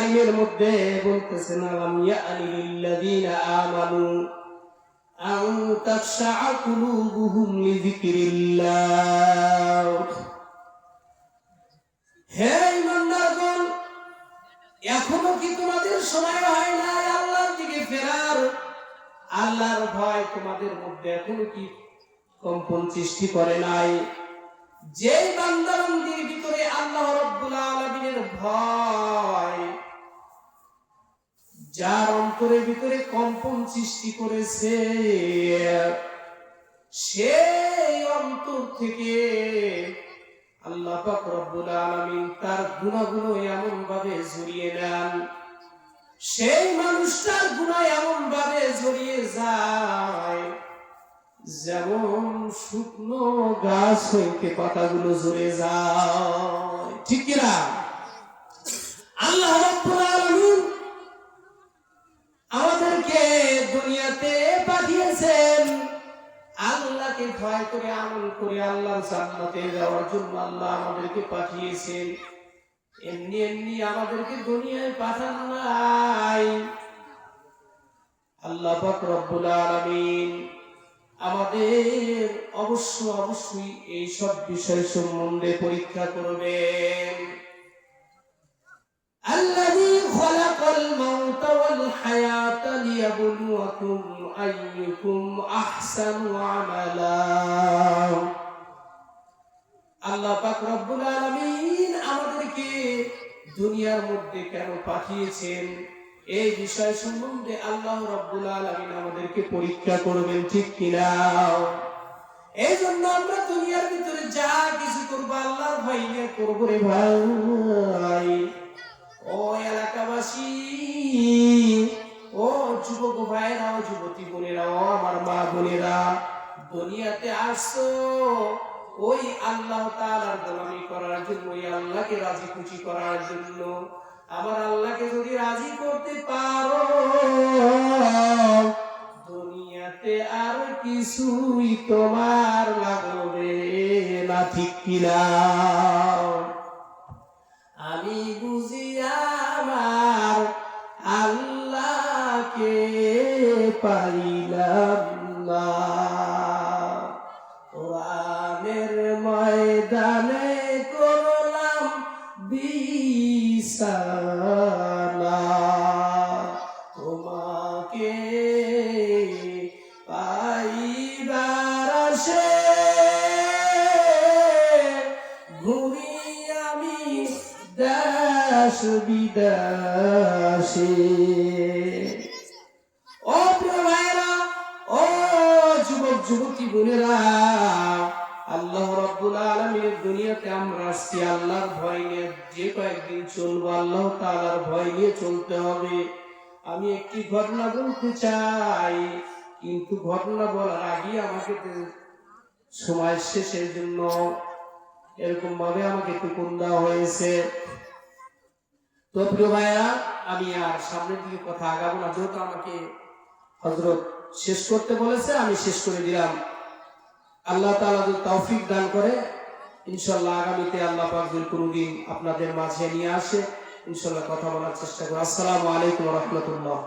টাইমের মধ্যে বলতেছেন আলাম ইয়ানি লিল্লাযিনা আমানু আন তাখশা কুলুবুহুম লিযিকরিল্লাহ। হে ঈমানদারগণ, এখনো কি তোমাদের সময় হয় না আল্লাহর দিকে ফেরার? আল্লাহর ভয় তোমাদের মধ্যে এখনো কি কম্পন সৃষ্টি করে নাই? যে বান্দাবান্দির ভিতরে আল্লাহ রাব্বুল আলামিনের ভয় যার অন্তরের ভিতরে কম্পন সৃষ্টি করেছে, সেই অন্তর থেকে আল্লাহ পাক রব্বুল আলামিন তার গুনাহগুলো এমন ভাবে ঝরিয়ে নেন, সেই মানুষটার গুনাহ এমন ভাবে ঝরিয়ে যায় যেমন শুকনো গাছ হইতে পাতাগুলো ঝরে যায়। ঠিক কিনা? আল্লাহ রাব্বুল আলামিন আমাদেরকে দুনিয়াতে পাঠিয়েছেন আল্লাহকে ভয় করে আমল করে আল্লাহর জান্নাতে যাওয়ার জন্য। আল্লাহ আমাদেরকে পাঠিয়েছেন, এমনি এমনি আমাদেরকে দুনিয়ায় পাঠান নাই। আল্লাহ পাক রব্বুল আলামিন আমাদের অবশ্যই এই সব বিষয় সম্বন্ধে পরীক্ষা করবেন। আল্লাযী খালাকাল মাউতা ওয়াল হায়াতা লিয়াবলুয়াকুম আইয়ুকুম আহসানু আমালা। আল্লাহ পাক রব্বুল আলামিন আমাদেরকে দুনিয়ার মধ্যে কেন পাঠিয়েছেন, এই বিষয় সম্বন্ধে আল্লাহ রাব্বুল আলামিন আমাদেরকে পরীক্ষা করবেন। ঠিক কিনা? এই জন্য আমরা দুনিয়ার ভিতরে যা কিছু করবো আল্লাহর ভয় নিয়ে করবো রে ভাই। ও এলাকাবাসী, ও যুবক ভাইরা, ও যুবতী বোনেরা, ও আমার মা বোনেরা, দুনিয়াতে আসছো ওই আল্লাহ তাআলার গোলামি করার জন্য, ওই আল্লাহকে রাজি খুশি করার জন্য। আমার আল্লাহকে যদি রাজি করতে পারো, দুনিয়াতে আর কিছুই তোমার লাগবে না। ঠিক কিনা? আমি বুঝি আমার আল্লাহকে পাইলাম না, কোরআনের ময়দানে করলাম বিছানা, তোমাকে পাইবার আশে ঘুরি আমি দেশ বিদেশে। ও প্রিয় ভাইরা, ও যুবক যুবতী বোনেরা, আল্লাহ রাব্বুল আলামিনের দুনিয়াতে আমরা আসছি আল্লাহর ভয় নিয়ে। যে কয়েকদিন চলবো আল্লাহ তাআলার ভয় নিয়ে চলতে হবে। আমি একটি ঘটনা বলতে চাই, কিন্তু ঘটনা বলার আগে আমাকে সময় শেষের জন্য এরকম ভাবে আমাকে টুকুন দেওয়া হয়েছে। তো প্রিয় ভাইরা, আমি আর সামনের দিকে কথা আগাবো না, যেহেতু আমাকে হযরত শেষ করতে বলেছে আমি শেষ করে দিলাম। আল্লাহ তাআলা যদি তৌফিক দান করে, ইনশাআল্লাহ আগামীতে আল্লাহ পাক যদি কোনোদিন আপনাদের মাঝে নিয়ে আসে, ইনশাআল্লাহ কথা বলার চেষ্টা করব। আসসালামু আলাইকুম ওয়া রাহমাতুল্লাহ।